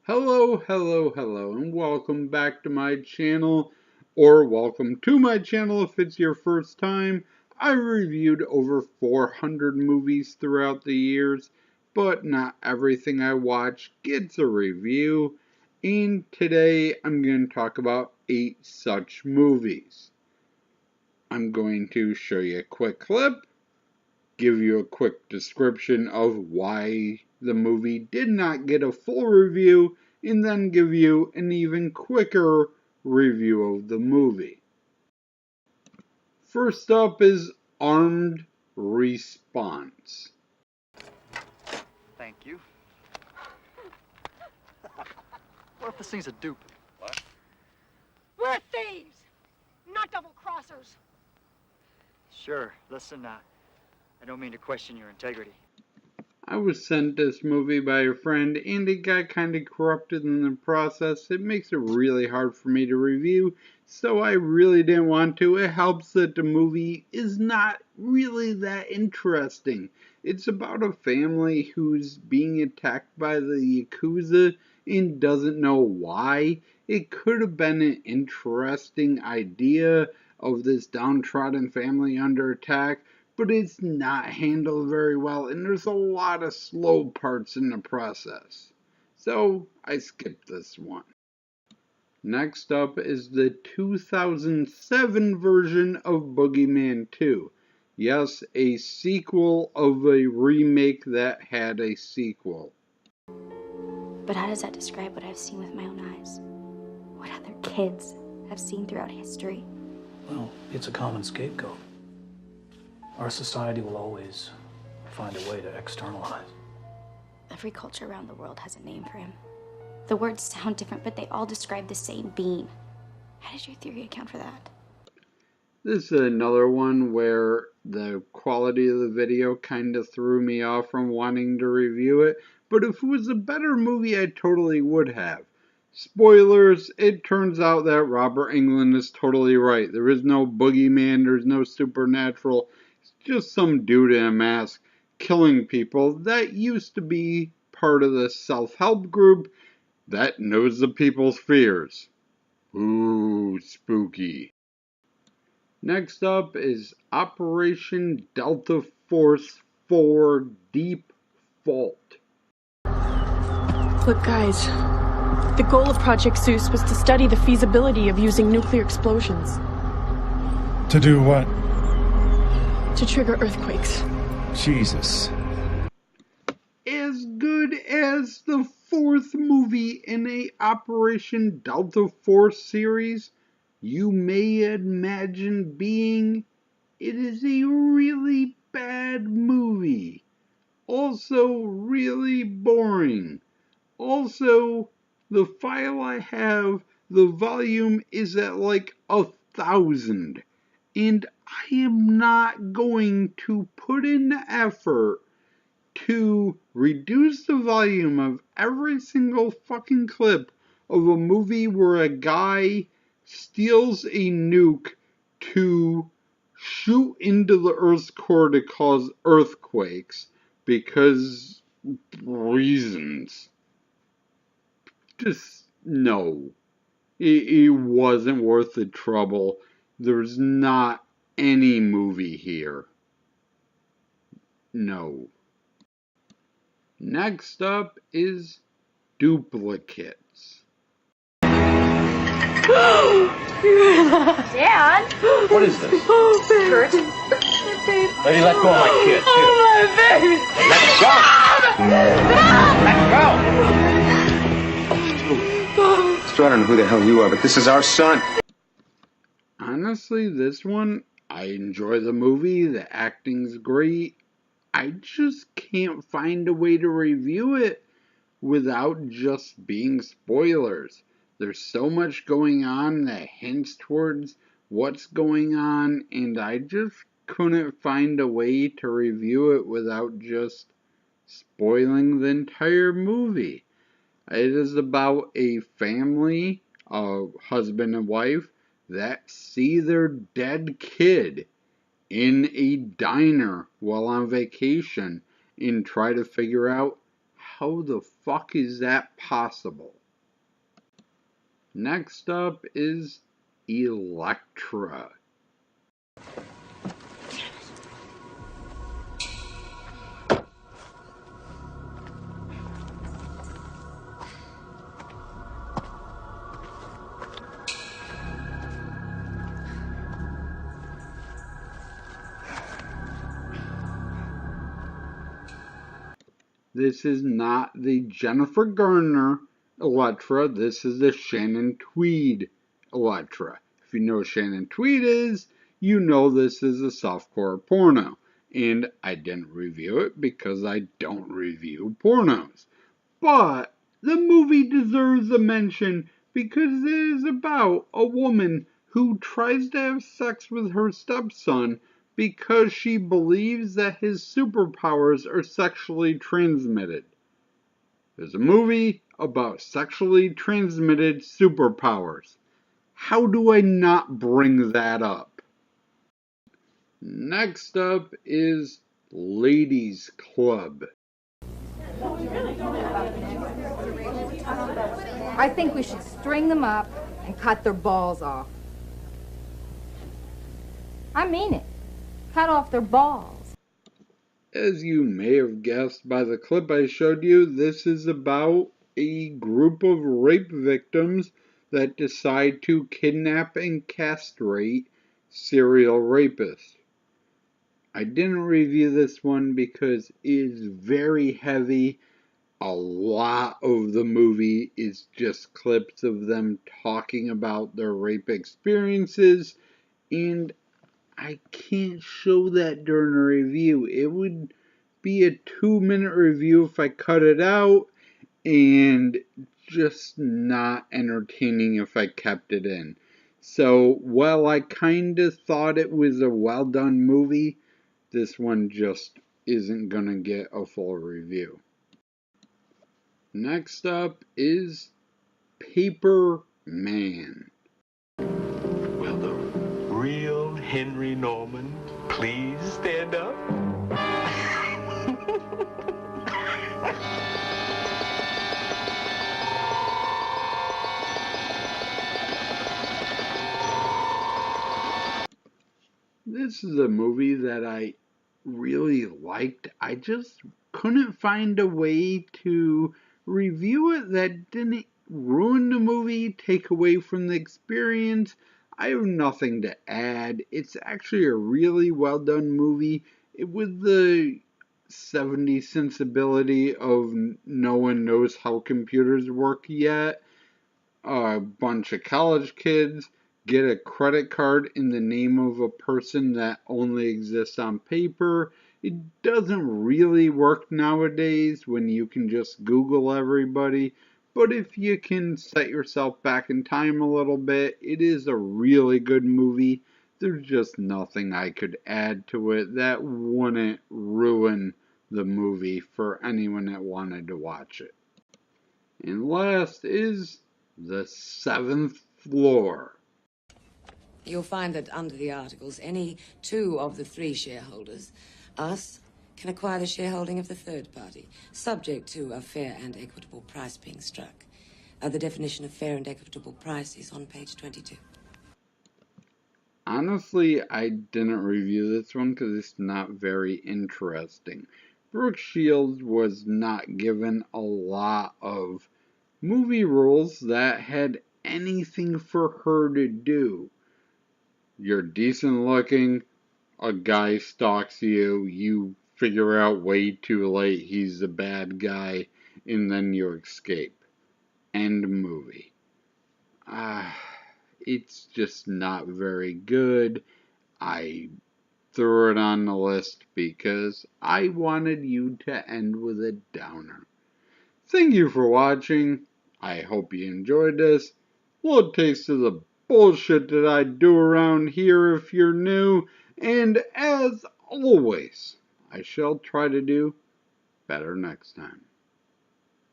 Hello, and welcome back to my channel, or welcome to my channel if it's your first time. I reviewed over 400 movies throughout the years, but not everything I watch gets a review, and today I'm going to talk about 8 such movies. I'm going to show you a quick clip, give you a quick description of why the movie did not get a full review, and then give you an even quicker review of the movie. First up is Armed Response. Thank you. What if this thing's a dupe? What? We're thieves, not double-crossers. Sure. Listen, I don't mean to question your integrity. I was sent this movie by a friend, and it got kind of corrupted in the process. It makes it really hard for me to review, so I really didn't want to. It helps that the movie is not really that interesting. It's about a family who's being attacked by the Yakuza and doesn't know why. It could have been an interesting idea of this downtrodden family under attack, but it's not handled very well, and there's a lot of slow parts in the process. So I skipped this one. Next up is the 2007 version of Boogeyman 2. Yes, a sequel of a remake that had a sequel. But how does that describe what I've seen with my own eyes? What other kids have seen throughout history? Well, it's a common scapegoat. Our society will always find a way to externalize. Every culture around the world has a name for him. The words sound different, but they all describe the same being. How does your theory account for that? This is another one where the quality of the video kind of threw me off from wanting to review it, but if it was a better movie, I totally would have. Spoilers, it turns out that Robert Englund is totally right. There is no boogeyman, there's no supernatural. It's just some dude in a mask killing people that used to be part of the self-help group that knows the people's fears. Ooh, spooky. Next up is Operation Delta Force 4 Deep Fault. Look, guys, the goal of Project Zeus was to study the feasibility of using nuclear explosions. To do what? To trigger earthquakes. Jesus. As good as the 4th movie in a Operation Delta Force series you may imagine being, it is a really bad movie. Also really boring. Also, the file I have, the volume is at like 1,000. And I am not going to put in the effort to reduce the volume of every single fucking clip of a movie where a guy steals a nuke to shoot into the Earth's core to cause earthquakes because reasons. Just no. It wasn't worth the trouble. There's not any movie here. No. Next up is Duplicates. Dad? What is this? Oh, baby. Kurt? Baby. Lady, let go of my kid. Oh, my baby. Let go! So I don't know who the hell you are, but this is our son. Honestly, this one, I enjoy the movie. The acting's great. I just can't find a way to review it without just being spoilers. There's so much going on that hints towards what's going on, and I just couldn't find a way to review it without just spoiling the entire movie. It is about a family, a husband and wife, that see their dead kid in a diner while on vacation and try to figure out how the fuck is that possible? Next up is Electra. This is not the Jennifer Garner Electra. This is the Shannon Tweed Electra. If you know who Shannon Tweed is, you know this is a softcore porno. And I didn't review it because I don't review pornos. But the movie deserves a mention because it is about a woman who tries to have sex with her stepson because she believes that his superpowers are sexually transmitted. There's a movie about sexually transmitted superpowers. How do I not bring that up? Next up is Ladies Club. I think we should string them up and cut their balls off. I mean it. Cut off their balls. As you may have guessed by the clip I showed you, this is about a group of rape victims that decide to kidnap and castrate serial rapists. I didn't review this one because it is very heavy. A lot of the movie is just clips of them talking about their rape experiences, and I can't show that during a review. It would be a 2-minute review if I cut it out, and just not entertaining if I kept it in. So, while I kinda thought it was a well done movie, this one just isn't gonna get a full review. Next up is Paperman. Will the real Henry Norman please stand up? This is a movie that I really liked. I just couldn't find a way to review it that didn't ruin the movie, take away from the experience. I have nothing to add. It's actually a really well done movie with the 70s sensibility of no one knows how computers work yet. A bunch of college kids get a credit card in the name of a person that only exists on paper. It doesn't really work nowadays when you can just Google everybody, but if you can set yourself back in time a little bit, it is a really good movie. There's just nothing I could add to it that wouldn't ruin the movie for anyone that wanted to watch it. And last is The Seventh Floor. You'll find that under the articles, any two of the three shareholders, us, can acquire the shareholding of the third party, subject to a fair and equitable price being struck. The definition of fair and equitable price is on page 22. Honestly, I didn't review this one because it's not very interesting. Brooke Shields was not given a lot of movie roles that had anything for her to do. You're decent looking, a guy stalks you, you figure out way too late he's the bad guy, and then you escape. End movie. It's just not very good. I threw it on the list because I wanted you to end with a downer. Thank you for watching. I hope you enjoyed this. Little taste of the bullshit that I do around here if you're new. And as always, I shall try to do better next time.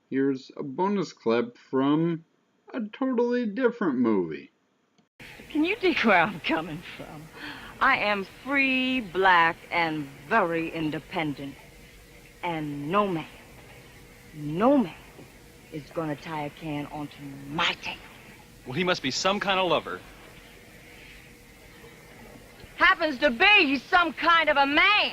Here's a bonus clip from a totally different movie. Can you dig where I'm coming from? I am free, black, and very independent. And no man is gonna tie a can onto my tail. Well, he must be some kind of lover. Happens to be some kind of a man.